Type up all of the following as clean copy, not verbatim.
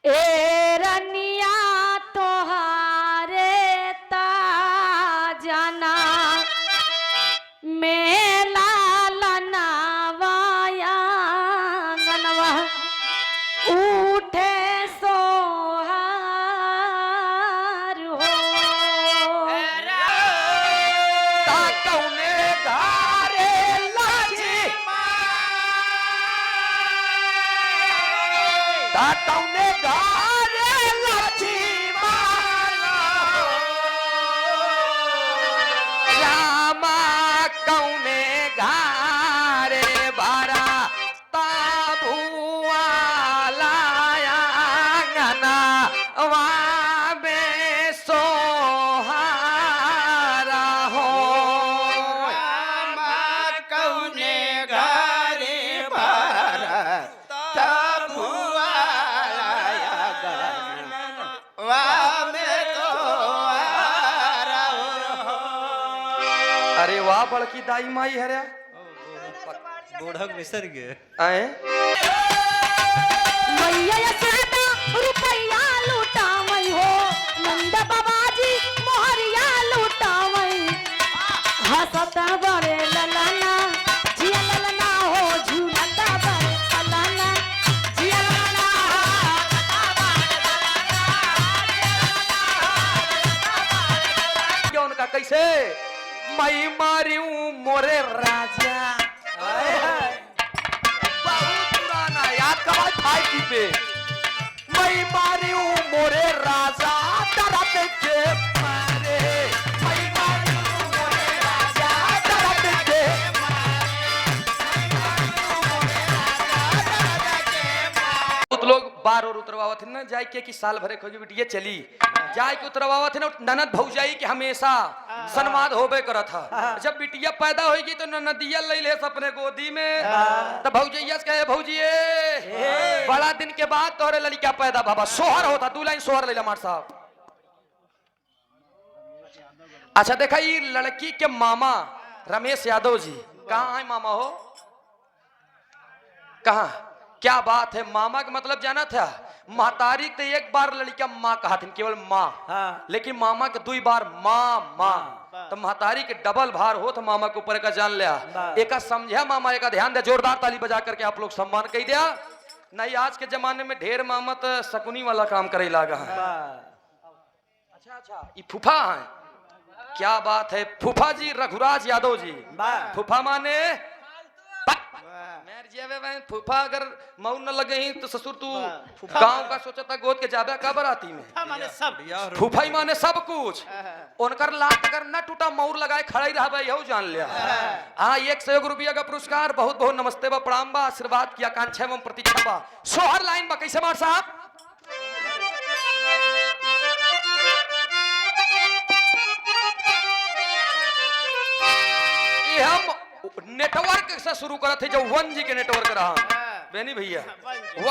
ए रनिया तोहारे ता जाना मेला लनावाया गनवा उठे सोहार हो ताकौने घारे लाची ताकौने घारे लाची रामा कौने घारे बारा ताबुआ लाया गना वाबे सोहारा हो कौने घरे भारत तबुआया गन वामे तो अरे वाह बड़की दाई माई हरे बूढ़क बिसर गए आए मैया यशोदा रुपैया लुटावई हो नंद बाबाजी मोहरिया लुटावई हसत बड़े ललना जिया ललना हो झूलत बड़े ललना जिया ललना क्या उनका कैसे मई मारियूं मोरे राजा बहुत पुराना याद का बात भाई की पे मई मारियूं मोरे राजा तरत के मारे मई मारियूं मोरे राजा तरत के बहुत लोग बार और उतरवावत है ना जाए के कि साल भरे खोगी बिटिया चली जाए के उतरवावत है ना ननद भौजाई के हमेशा सन्माद होबे करत था जब बिटिया पैदा होगी तो ननदिया ले ले अपने गोदी में तब भौजैया से कहे भौजिए बड़ा दिन के बाद तोरे लड़का पैदा बाबा सोहर होता दू लाइन सोहर ले मार साहब अच्छा देखा ये लड़की के मामा रमेश यादव जी कहाँ है मामा हो कहाँ क्या बात है मामा का मतलब जाना था महतारी तो एक बार लड़का माँ कहा थी केवल माँ लेकिन मामा के 2 बार माँ माँ तो महतारी के डबल भार हो तो मामा के ऊपर का जान लिया एक समझा मामा एक ध्यान दे जोरदार ताली बजा करके आप लोग सम्मान कह दिया नहीं आज के जमाने में ढेर मामा तो शकुनी वाला काम करे लागा है अच्छा ये फूफा है क्या बात है फूफा जी रघुराज यादव जी फूफा माने फूफा अगर मऊ न लगे ही तो ससुर तू गांव का सोचता गोद के जाबे का बराती में फूफा ही माने सब कुछ उनकर लात अगर न टूटा मऊर लगाए खड़ा ही रहा यही जान लिया हाँ 101 रुपया का पुरस्कार बहुत बहुत नमस्ते बा प्रणाम बा आशीर्वाद की आकांक्षा एवं प्रतीक्षा बा सोहर लाइन बा कैसे मार साहब हम नेटवर्क से शुरू करा थे जो 1G के नेटवर्क रहा बेनी भैया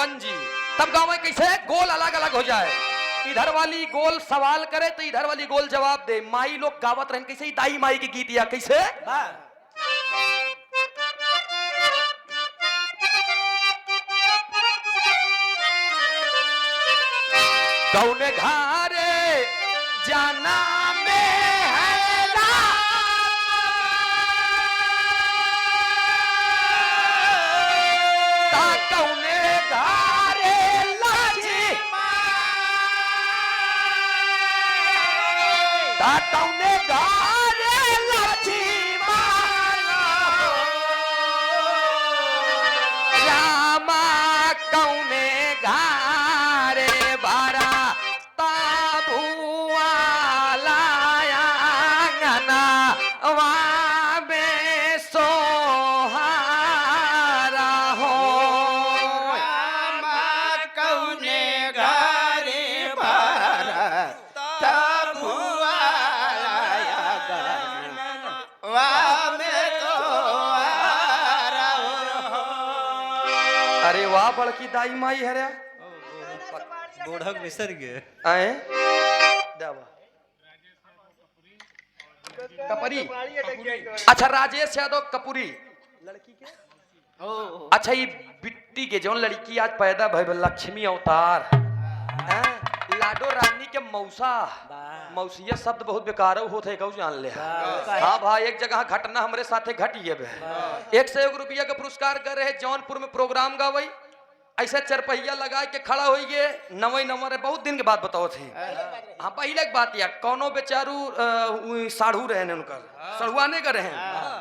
1G तब गाँव में कैसे गोल अलग अलग हो जाए इधर वाली गोल सवाल करे तो इधर वाली गोल जवाब दे माई लोग गावत रहे कैसे दाई माई के गीत या कैसे कौने घारे जाना में है कौने घारे लाची कौने घारे लाची रामा कौने घारे बारा ताबुआ लाया गना वाबे सोहारा हो कौने घरे भारत तबुआया गन वामे तो अरे वाह बड़की दाई माई हरे बूढ़क बिसर गए आए देवा कपूरी अच्छा राजेश यादव कपूरी लड़की के अच्छा ये बिट्टी के जौन लड़की आज पैदा भइल लक्ष्मी अवतार लाडो रानी के मौसा मौसिया शब्द बहुत बेकार होते है, कहू जान ले। हाँ भाई, एक जगह घटना हमारे साथे घटी है। 101 रुपया का पुरस्कार कर रहे जौनपुर में प्रोग्राम गावई, ऐसा चरपहिया लगा के खड़ा हो गए नवे नंबर, बहुत दिन के बाद बताओ थे। हाँ पहले एक बात या कोनो बेचारू साढ़ू रहे उनकर सड़ुआने का रहे,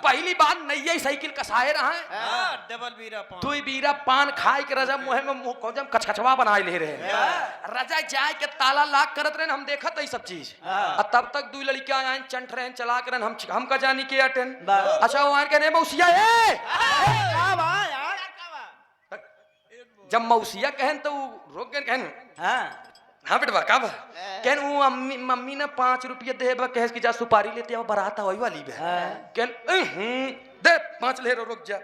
पहली बार नई साइकिल कसाए रहे, डबल बीरा पान, दुई बीरा पान खाए के रजा मुँह में मुँह कोजम कचकचवा बनाए ले रहे, रजा जाए के ताला लाक करत रहे, हम देखत है सब चीज। तब तक दू लड़कियां आए चंट रहे चला कर हम का जानी के अटेन। अच्छा वो आए के मौसिया जब मौसिया कहन तो रोक गए कहन हाँ बेटवा का कहन वो मम्मी ने 5 रुपये दे कह की जा सुपारी लेते अब बारात वही वाली बे कहन दे 5 ले रुक जा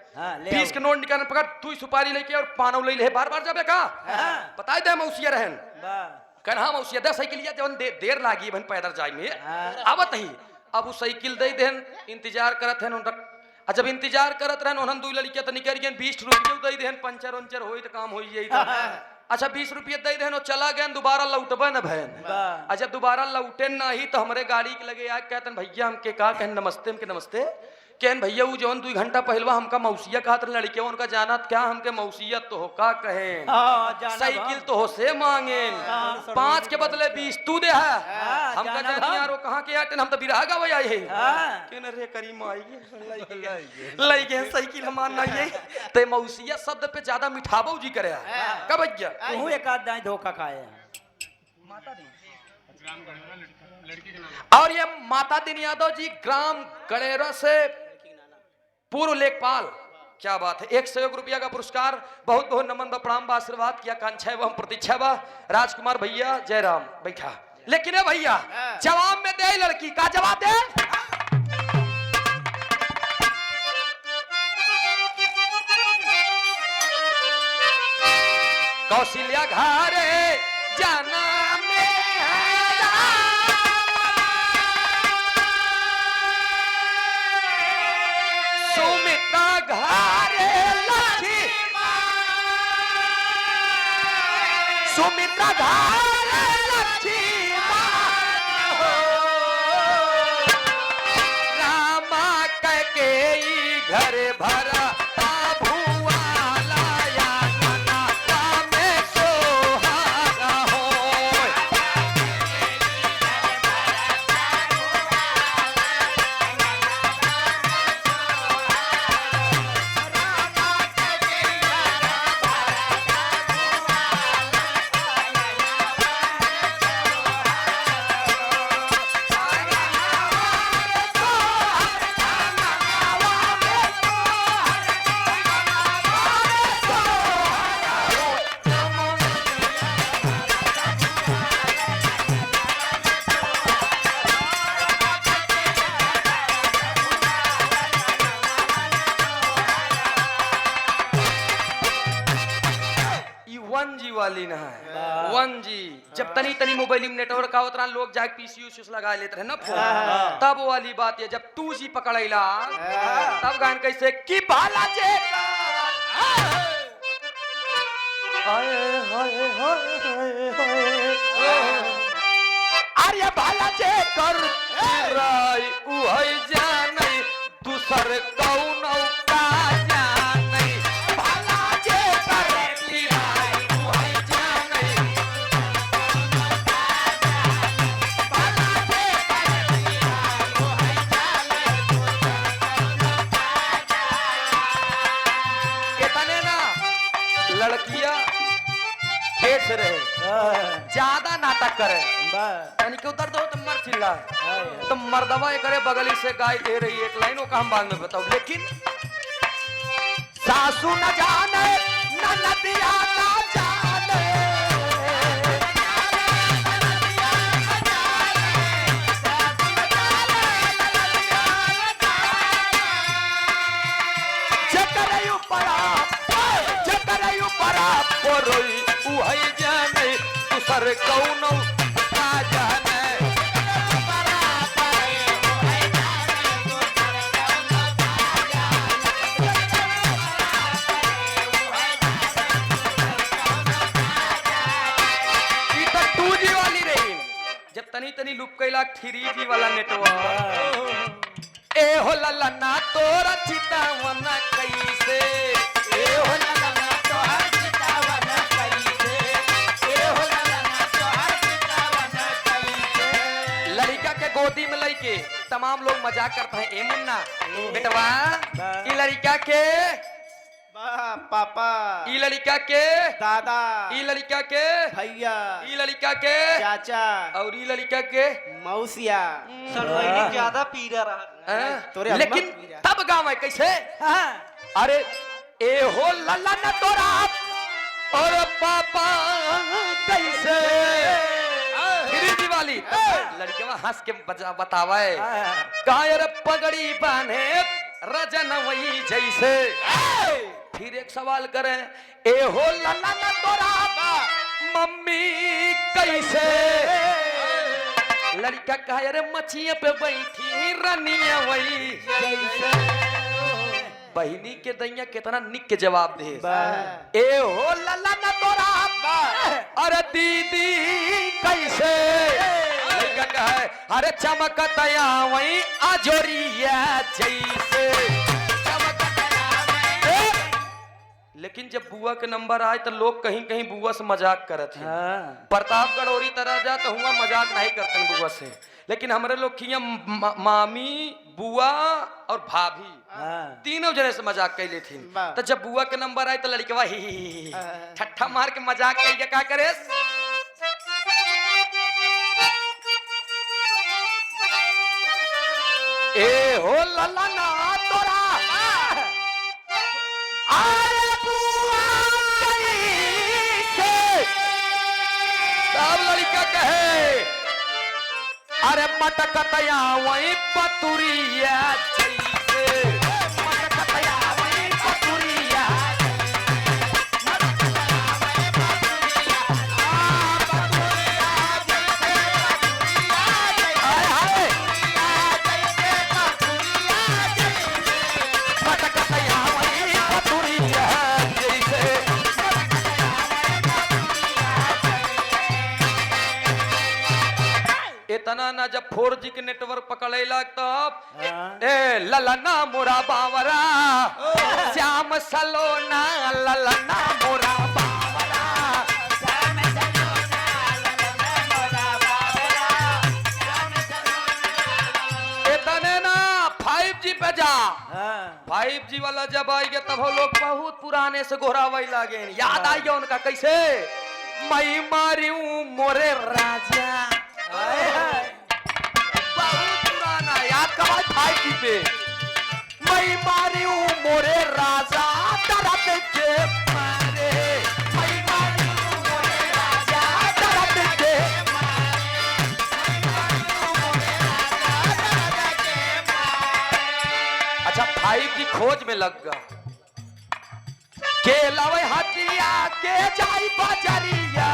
20 के नोट निकाल पकड़ तू सुपारी लेके और पानव ले बार बार जाबे का बताई दे मौसिया रहन कहन हाँ मौसिया दे साइकिल जवन देर लागी बहन पैदल जाए में आवत ही अब वो साइकिल दे देन इंतजार करत है। जब इंतजार करत रहन उन्हन दू लड़कियां तो निकल गए 20 रुपये दे देन पंचर वंचर होई तो काम हो जाई। अच्छा 20 रुपये दे देन चला गए दोबारा लौटबे न भैन। अच्छा दोबारा लौटे नहीं तो हमारे गाड़ी के लगे आके कहतन भैया हमके का कहन नमस्ते हमके नमस्ते कहन भैया वो जौन 2 घंटा पहलवा हमका मौसिया कहत लड़के उनका जानत क्या हमके मौसियत तो हो का कहे साइकिल तो हो से मांगे 5 के बदले 20 तू दे है हमका जानी यारो कहाँ के आटे हम तो बिरहा गए आए हैं कहन रे करीम आई लई गए साइकिल हमार नहीं है ते मौसिया शब्द पे ज्यादा मिठाबो जी करे कब भैया तू एक आध दाई धोखा खाए और ये माता दीन यादव जी ग्राम गणेरा से पूर्व लेखपाल, क्या बात है। 101 रुपया का पुरस्कार, बहुत बहुत नमन व प्रणाम व आशीर्वाद किया कांक्षा एवं प्रतीक्षा व राजकुमार भैया जयराम बैठा। लेकिन है भैया जवाब में दे लड़की का जवाब दे कौशल्या घरे जाना सुमित्रा घरे लक्ष्मी रामा कैकेयी घर भरा वाली ना है 1G जब तनी तनी मोबाइल में नेटवर्क आवत रहा लोग जाके पीसी लगा लेते रहे ना फोन तब वाली बात है। जब 2G पकड़ैला तब गान कैसे की भाला जे अरे भाला जे कर राय उहै जानै दूसर कौनो का जानै भाला जे कर लड़कियां पेट से रहे ज्यादा नाटक करे यानी कि उधर दो तो मर चिल्ला तो मर्दवा करे बगली से गाय दे रही एक लाइन का हम बाद में बताओ। लेकिन सासू न जाने न नदिया न जाने चकरयू पड़ा रोई उहै जाने दूसर कौनो का जाने तनी तनी लुक कैला 3G वाला नेटवर्क। ए हो ललना तोरा चितावन कैसे, ए हो ललना तोरा चितावन कैसे, ए हो ललना तोरा चितावन कैसे। लड़का के गोदी में लइके तमाम लोग मजाक करते हैं, ए मुन्ना बेटवा ई लड़का के पापा, ई लड़का के दादा, ई लड़का के भैया, ई लड़का के चाचा और ई लड़का के मौसिया। ज्यादा पीरा रहा। तोरे अम्मा लेकिन पीरा। तब गाँव है कैसे? अरे ए हो लल्ला न तोरा और पापा कैसे फिर दिवाली लड़के हंस के बतावे कायर पगड़ी बांधे रजन वही जैसे। फिर एक सवाल करे ए हो लल्ला न तोरा मम्मी कैसे। लड़का कहा अरे मछिया पे बैठी रनिया वही जैसे। बहिनी के दैया कितना निक के जवाब दे ए हो लल्ला न तोरा अरे दीदी कैसे। लड़का कहा अरे चमकतया वही अजोरिया जैसे। लेकिन जब बुआ के नंबर आए तो लोग कहीं कहीं बुआ से मजाक करत हैं। प्रतापगढ़ और तरह जा तो हुआ मजाक नहीं करते बुआ से, लेकिन हमारे लोग किया मामी बुआ और भाभी तीनों जने से मजाक कर ली थी। तो जब बुआ के नंबर आए तो लड़कवा ही ठट्ठा मार के मजाक कर क्या करे ए हो लल्ला ना तोरा लड़का कहे अरे मटकतया वही पतुरिया जैसे। मटकतया वही पतुरिया मटकतया वही पतुरिया जैसे। इतना ना जब 4G के नेटवर्क पकड़ेला तब ए ललना मोरा बावरा श्याम सलोना ललना मोरा बावरा श्याम सलोना ललना मोरा बावरा श्याम सलोना। इतने ना 5G पे जा 5G वाला जब आएगा तब वो लोग बहुत पुराने से गोरावाई लागे याद आएगा उनका कैसे मई मारियूं मोरे राजा। बहुत पुराना याद का बात 5G पे मई मारियूं मोरे राजा दरद के मारे। मई मारियूं मोरे राजा दरद के मारे। अच्छा 5G खोज में लग गया के लावे हटिया के जाई बजरिया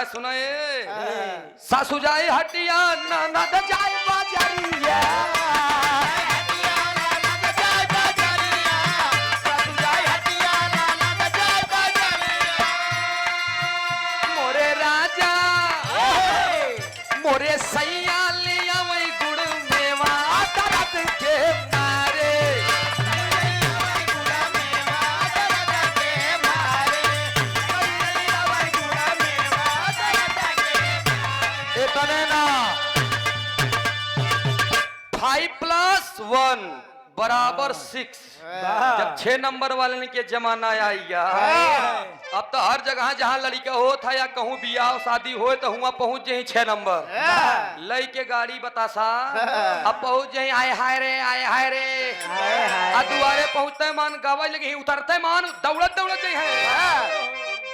सुनाए सासू जाए हटिया ननद जाए बाजारिया। मोरे राजा मोरे सैया लिया वही गुड़ मेवा दरद के मारे। ना 5+1 बराबर 6 जब 6 नंबर वाले के जमाना आएगा अब तो हर जगह जहाँ लड़का हो था या कहूँ बियाह शादी हो तो हुआ पहुँच जाए 6 नंबर लई के गाड़ी बतासा अब पहुँच जाए आए हाय रे दुआरे पहुँचते मान गावा लगे उतरते मान दौड़त जाए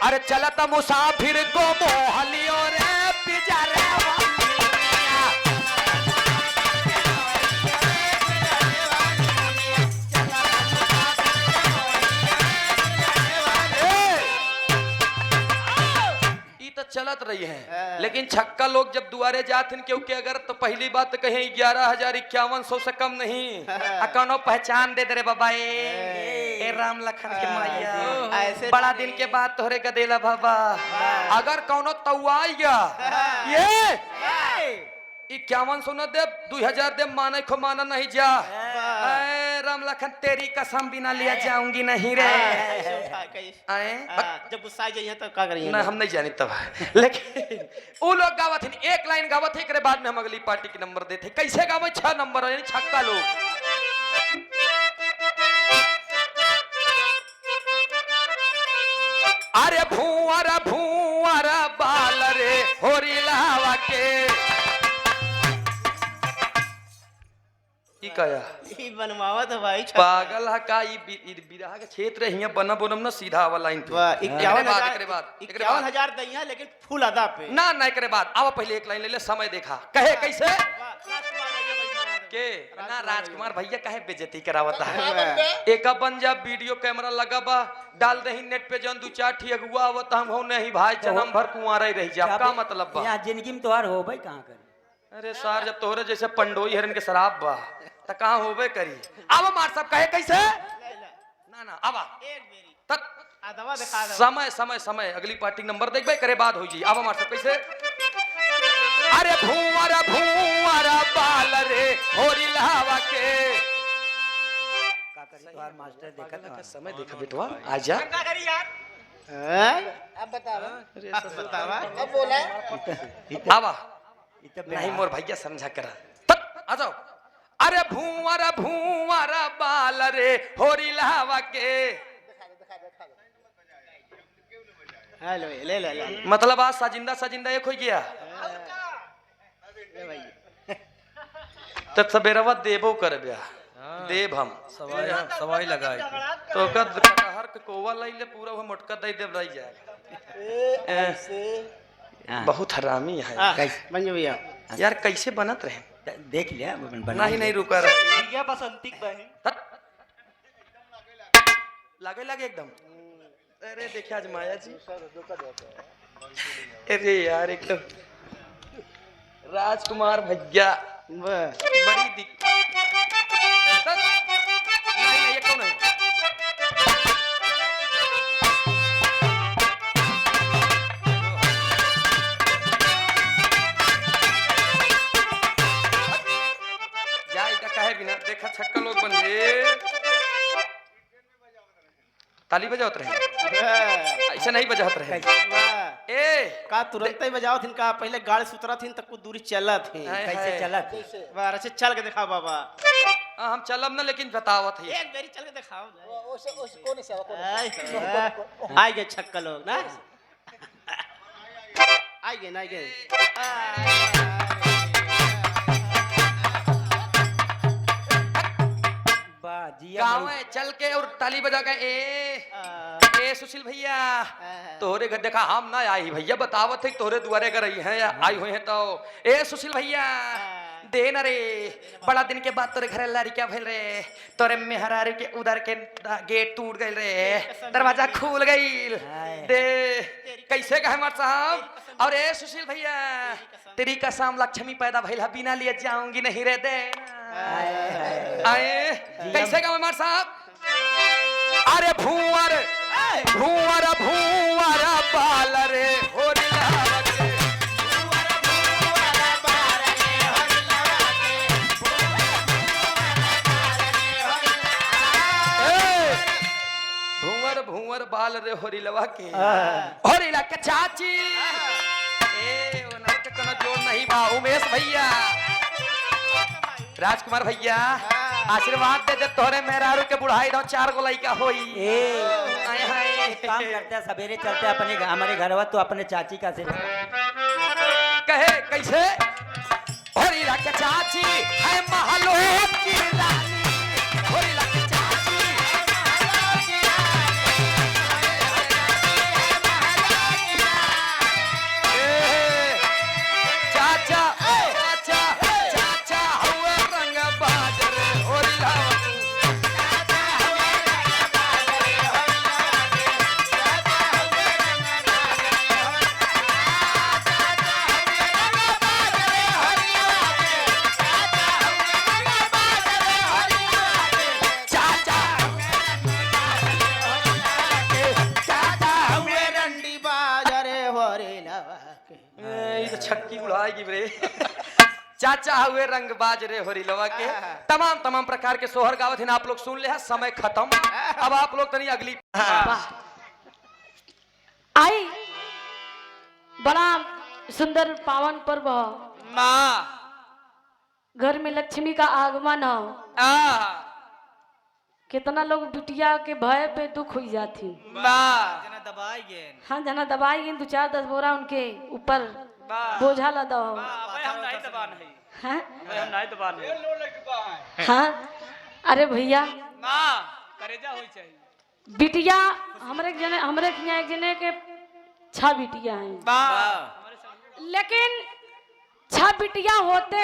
अरे चलता मुसाफिर को मोहलियो रे पिजारे रही हैं, लेकिन छक्का लोग जब दुआरे जाते हैं क्योंकि अगर तो पहली बात तो कहीं 11,5100 से कम नहीं कौनो पहचान दे दे रे बाबा ए राम लखन के मैया ऐसे बड़ा दिन के बाद तोहरे गदेला बाबा अगर कौनो तौआइया ये 5100 न दे 2000 दे माने को माना नहीं जा ए राम लखन तेरी कसम बिना लिया जाऊंगी नहीं रे आए जब गुस्सा जाइए तो का करिए ना हम नहीं जानी तब लेकिन वो लोग गावत हैं एक लाइन गावत है एकरे बाद में हम अगली पार्टी के नंबर देते कैसे गावे 6 नंबर यानी छक्का लोग अरे भूअर बाल रे होरी लावा के की कया ई बनवावत भाई पागल है का ई बिरहा के क्षेत्र हिया बना बोनम ना सीधा वाला लाइन पे 51,000 दैया लेकिन फुल अदा पे ना ना एकरे बाद आवा पहले एक लाइन ले ले समय देखा कहे कैसे के ना राजकुमार भैया कहे बेइज्जती करावता है एक बन जा वीडियो कैमरा लगा बा डाल दही नेट पे जन 2-4 ठी अगुआ आवत हम हो नहीं भाई जन्म भर कुंवारा ही रह जा का मतलब बा यहां जिंदगी में तोहार हो भाई कहां करे अरे सार जब तोहरे जैसे पंडोई हरन के शराब बा त कहां होबे करी आवा मार सब कहे कैसे ना ना आवा एक बेरी तक अदवा दिखा दो समय समय समय अगली पार्टी नंबर देखबे करे बाद हो जी आवा मार सब कैसे अरे भूअर बाल रे होरी लावा के का करी तोहार मास्टर देखत ना समय देखा बेटवा आजा क्या करी यार अब बतावा अब बोला आवा नहीं मोर भैया समझा करा तक आ जाओ अरे भूअर बाल रे होरी लावा के हेलो ले ले ले मतलब आज साजिंदा एक हो गया तब सवेरवा देबो कर ब्या देव हम सवाई लगाई तो कटहर के कोवा लई ले पूरा वो मोटका दई देव रही जाएगा बहुत हरामी है मंजू भैया यार कैसे बनत रहे देख लिया बना नहीं रुका रहे भैया बसंतिक बहन लगे एकदम अरे देखिए आज माया जी अरे यार एकदम राजकुमार भैया बड़ी दिक्कत नहीं ये कौन है जाए का कहे बिना देखा छक्का लोग बन गए ताली बजावत रहे ऐसा नहीं बजावत रहे ए का तुरंत ही बजाओ थिन का पहले गाड़ी सुतरा थिन तक कुछ दूरी चला थी कैसे चलत बार अच्छे चल के दिखाओ बाबा हम चलब ना लेकिन बतावत है एक बेरी चल के दिखाओ आई गए छक्का लोग ना आई गए ना गए गाँव में चल के और ताली बजा के ए सुशील भैया तोहरे घर देखा हम ना आई भैया बतावत है तोहरे दुआरे कर रही है आई हुई है तो ए सुशील भैया दे न रे बड़ा दिन के बाद तोरे घर लारी क्या भेल रे तोरे मेहरारू के उधर के गेट टूट गई रे दरवाजा खुल गई दे कैसे कहे मार साहब और ए सुशील भैया तेरी कसम लक्ष्मी पैदा भइल बिना लिए जाऊंगी नहीं रे दे आए कैसे कहे मार साहब अरे भूअर बाल रे होरी लावा के भूअर बाल रे होरी लवा के होरी ला के चाची ए ओ ना के कोनो जोड़ नहीं बा उमेश भैया राजकुमार भैया आशीर्वाद दे दे तोरे मेहरारू के बुढ़ाई दो 4 गो लइका होई आए हाय काम करते सवेरे चलते अपने हमारे घरवा तो अपने चाची का से कहे कैसे होरी ला के चाची है महलो की रानी होरी ला के चाची चाचा हुआ रंग बाजर होरी लावा की रे चाचा हुए रंगबाज रे होरिलवा के तमाम तमाम प्रकार के सोहर गावत हैं आप लोग सुन ले हैं समय खत्म अब आप लोग तनी अगली आई बड़ा सुंदर पावन पर्व हो घर में लक्ष्मी का आगमन हो कितना लोग बिटिया के भय पे दुख हुई जाती जना दबाई गे हाँ जना दबाई गई 2-4-10 बोरा उनके ऊपर बोझा लदा हो हम नहीं दबा नहीं हाँ? हम नहीं दबा नहीं हाँ अरे भैया करेजा होई चाहिए बिटिया हमरे यहाँ एक जने के 6 बिटिया हैं लेकिन 6 बिटिया होते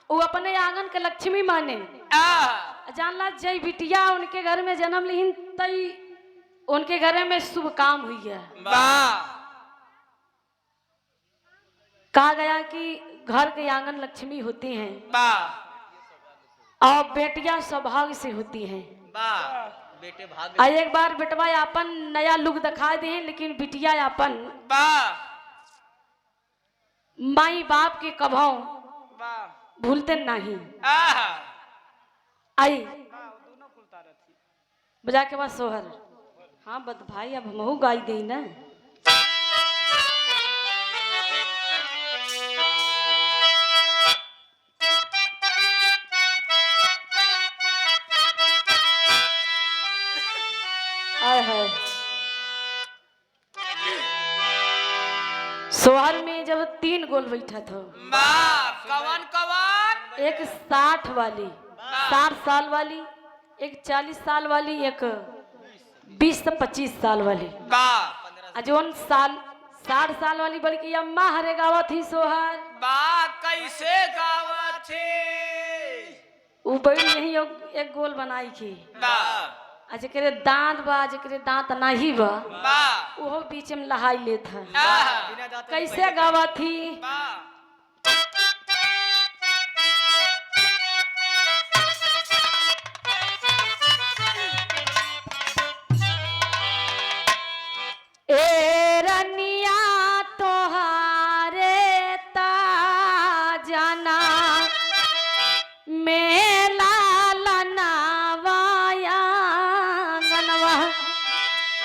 वो अपने आंगन के लक्ष्मी माने जानला जय बिटिया उनके घर में जन्म लीन तई उनके घर में शुभ काम हुई है कहा गया कि घर के आंगन लक्ष्मी होती हैं और बेटियां सौभाग्य से होती हैं बेटे भाग एक बार बेटवा अपन नया लुक दिखा दे लेकिन बिटिया अपन माई बाप के कभाओ भूलते नहीं आई बजा के बाद सोहर हाँ बद भाई अब हमहू गाई गई ना है सोहर में जब 3 गोल बैठा था कवन कवन एक 60 वाली 60 साल वाली एक 40 साल वाली एक 20 से 25 साल वाली जोन 60 साल वाली बल्कि अम्मा हरे गावा थी सोहर कैसे गावा थे वो बड़ी यही एक गोल बनाई थी जेकरे दांत बा जेकरे दांत नहीं बा वो बीच में लहाई लेत है कैसे गावा थी ए रनिया तोहारे ता जाना मेला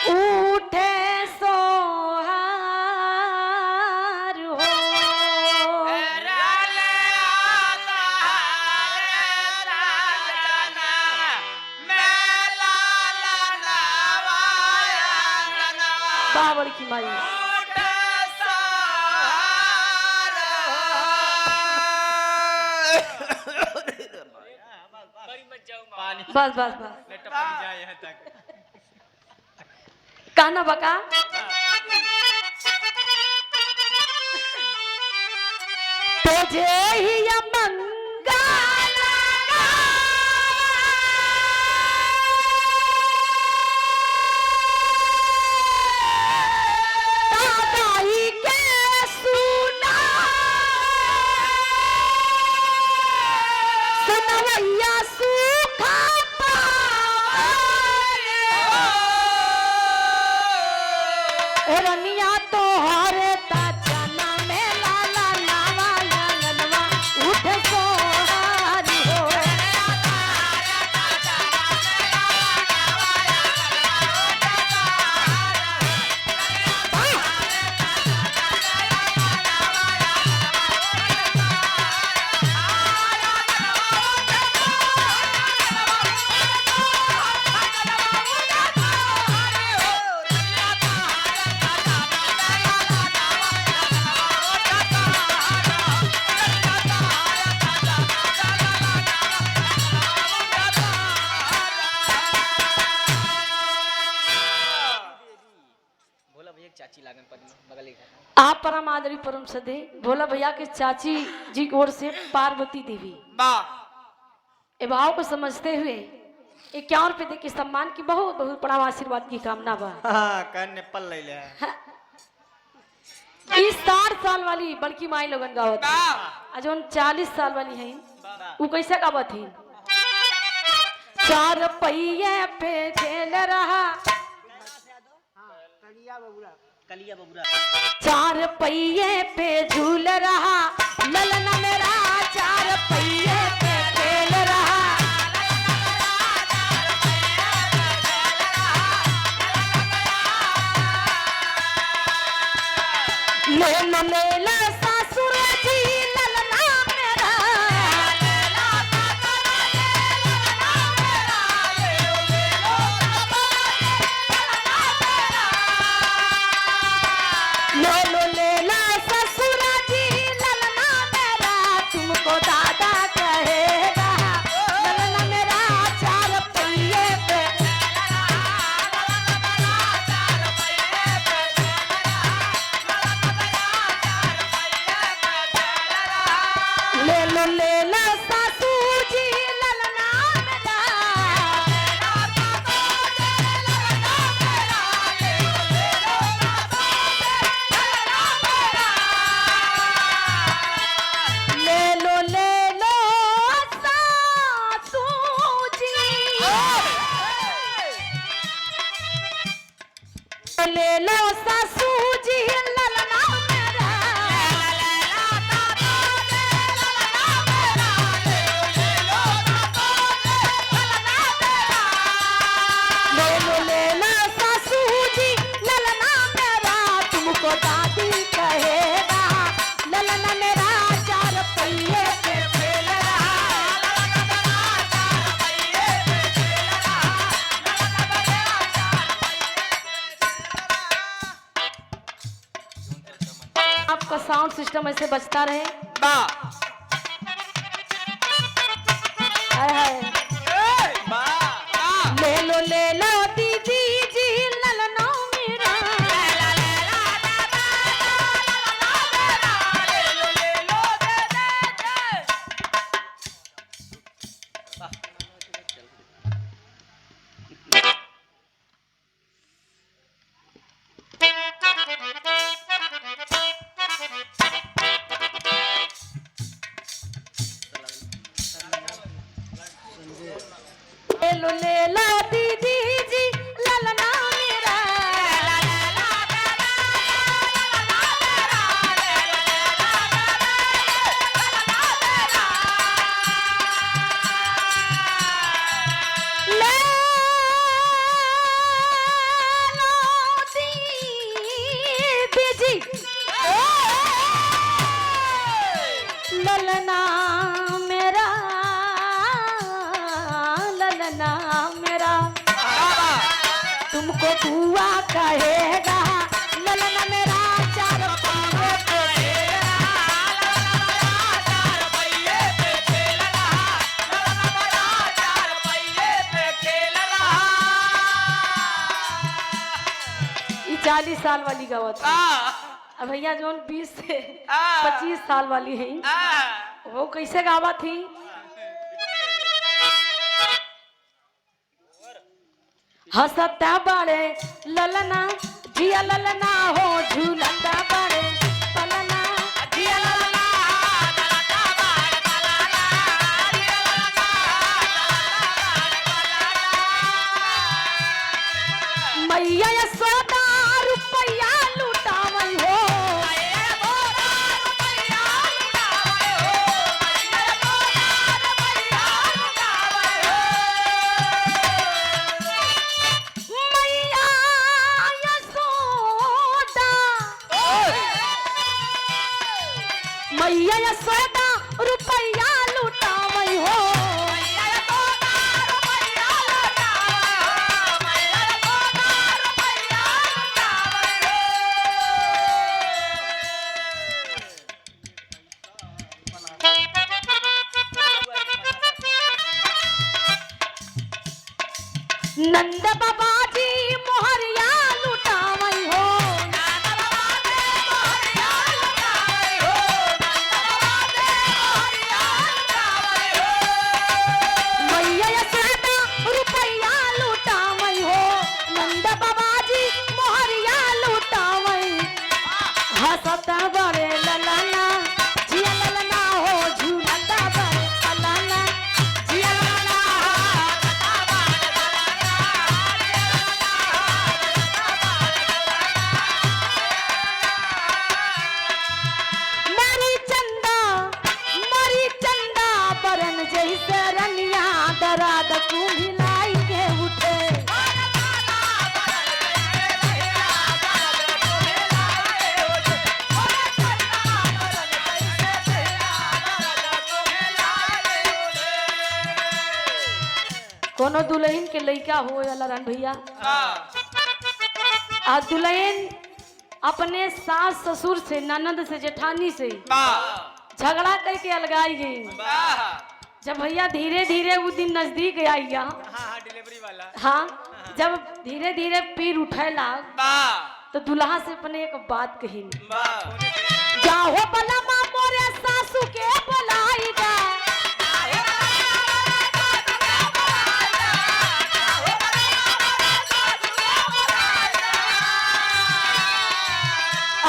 उठे सोहार हो बाबड़ की माई बस बस बस कहना बका तुझे ही रनिया तो हरे ता जाना में लाला नावा नंगनवा उठ सोहारी हो आप परम आदरी परम सदे भोला भैया के चाची जी की ओर से पार्वती देवी ए भाव को समझते हुए 51 रुपए दे के सम्मान की बहुत बहुत बड़ा आशीर्वाद की कामना बा कन्ने पल ले ले इस 60 साल वाली बड़की माई लोगन गावत आज उन 40 साल वाली है वो कैसे गावत थी 4 पहिए पे खेल रहा चार पहिए पे झूल रहा ललना मेरा, चार पहिए पे खेल रहा। लेना मेला ससुर जी ललना मेरा, ले लो लेला ससुर जी ललना मेरा, तुमको दादा कहेगा ललना मेरा, चार पहिए पे ले लो लेला ससुर जी ललना मेरा, ले लो सासू जी, ले लो सासू जी ललना मेरा, ले लो लेना सासू जी ललना मेरा, तुमको दादी कहेगा ललना मेरा, चार पहिए पे खेल रहा। आपका साउंड सिस्टम ऐसे बजता रहे। हाय हाय। ले लो दीदी जी ललना मेरा, ले लो दीदी जी ललना मेरा, ले लो दीदी जी ललना मेरा, ललना मेरा, तुमको बुआ कहेगा ललना मेरा, चार पहिए पे खेल रहा। ये 40 साल वाली गावत है। अब भैया जोन 20 से 25 साल वाली है, वो कैसे गावा थी? हंसता बड़े ललना जिया ललना हो, झूलता बड़े पलना जिया ललना, मैया यशोदा रुपया लुटावई हो, मैया यशोदा, मैया यशोदा रुपया लुटावई हो, नंद बाबा जी मोहरिया लुटावई हो, मैया यशोदा रुपया लुटावई हो, नंद बाबा जी मोहरिया लुटावई। हंसता बड़े ललना जिया ललना हो, झूलता बड़े पलना जिया ललना। जैसे रनिया दराद कुम्हिलाई के उठे कोनो दुल्हन के लइका हो ललन भैया आ दुल्हन अपने सास ससुर से ननद से जेठानी से झगड़ा करके अलगाई गई। जब भैया धीरे धीरे वो दिन नजदीक आइया डिलीवरी वाला हाँ जब धीरे धीरे पीर उठेला तो दुल्हा से अपने एक बात कही जाओ बलमा मोरे सासू के बुलाई जा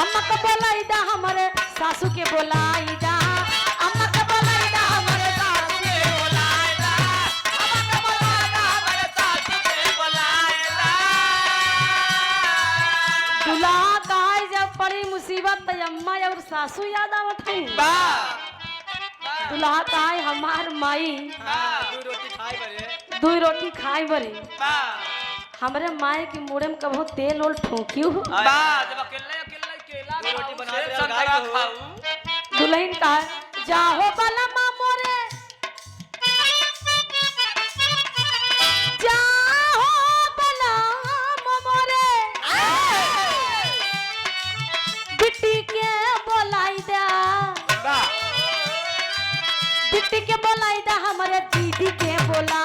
अम्मा को बोलाई दा हमारे सासू के बोलाई दा अम्मा को बोलाई दा हमारे सासू के बोलाई दा अम्मा को बोलाई दा हमारे सासू के बोलाई दा दुल्हा कहा जब पड़ी मुसीबत तो अम्मा और सासू याद आवत है दुल्हा कहा हमार माई दो रोटी खाई बरे हमरे माए की मुड़े में कभो तेल ओल ठोकियो हो दुल्हन कहा जाहो बलमा मोरे जाहो बलमा मोरे बिट्टी के बोलाई दा बिट्टी के बोलाई दा हमारे दीदी के बोला